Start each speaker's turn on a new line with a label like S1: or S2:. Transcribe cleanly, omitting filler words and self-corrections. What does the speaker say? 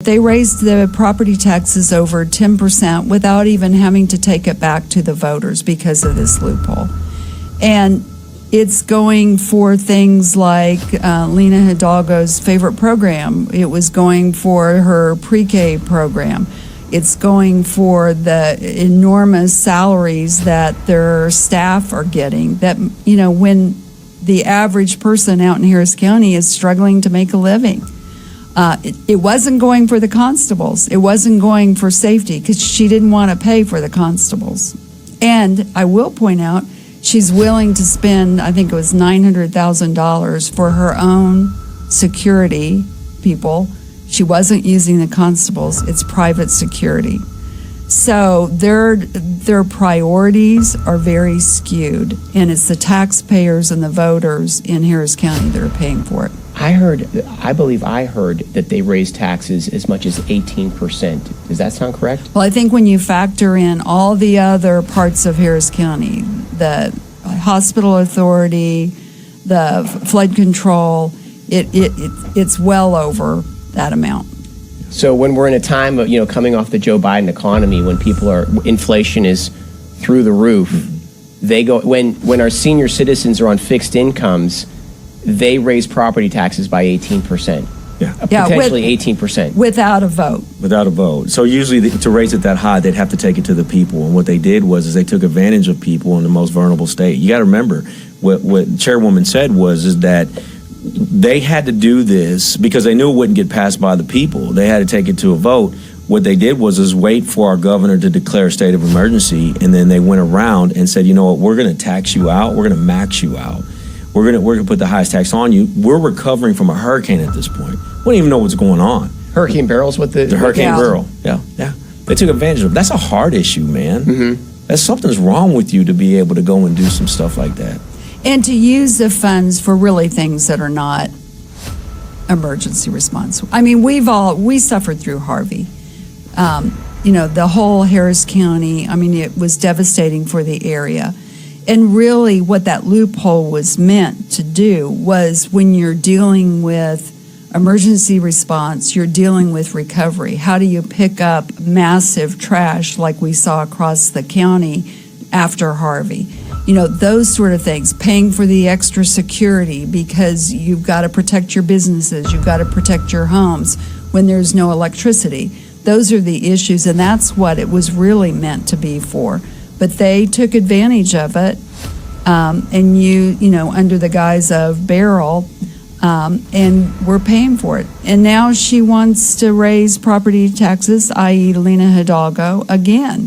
S1: they raised the property taxes over 10% without even having to take it back to the voters because of this loophole. And it's going for things like Lena Hidalgo's favorite program. It was going for her pre-K program. It's going for the enormous salaries that their staff are getting. That, when the average person out in Harris County is struggling to make a living. It wasn't going for the constables. It wasn't going for safety because she didn't want to pay for the constables. And I will point out, she's willing to spend, I think it was $900,000 for her own security people. She wasn't using the constables. It's private security. So their priorities are very skewed, and it's the taxpayers and the voters in Harris County that are paying for it.
S2: I believe I heard that they raised taxes as much as 18%. Does that sound correct?
S1: Well, I think when you factor in all the other parts of Harris County, the hospital authority, the flood control, it's well over that amount.
S2: So when we're in a time of, coming off the Joe Biden economy, when inflation is through the roof, they go, when our senior citizens are on fixed incomes, they raise property taxes by 18%. Potentially 18%.
S1: Without a vote.
S3: Without a vote. So usually to raise it that high, they'd have to take it to the people. And what they did was they took advantage of people in the most vulnerable state. You got to remember, what Chairwoman said is that they had to do this because they knew it wouldn't get passed by the people. They had to take it to a vote. What they did was wait for our governor to declare a state of emergency, and then they went around and said, you know what, we're going to tax you out. We're going to max you out. We're gonna put the highest tax on you. We're recovering from a hurricane at this point. We don't even know what's going on.
S2: Hurricane Beryl's what the
S3: Hurricane Beryl. Yeah. They took advantage of it. That's a hard issue, man. Mm-hmm. Something's wrong with you to be able to go and do some stuff like that.
S1: And to use the funds for really things that are not emergency response. I mean, we suffered through Harvey. The whole Harris County, it was devastating for the area. And really what that loophole was meant to do was, when you're dealing with emergency response, you're dealing with recovery. How do you pick up massive trash like we saw across the county after Harvey? Those sort of things, paying for the extra security because you've got to protect your businesses, you've got to protect your homes when there's no electricity. Those are the issues, and that's what it was really meant to be for. But they took advantage of it, and under the guise of Beryl, and we're paying for it. And now she wants to raise property taxes, i.e. Lena Hidalgo, again.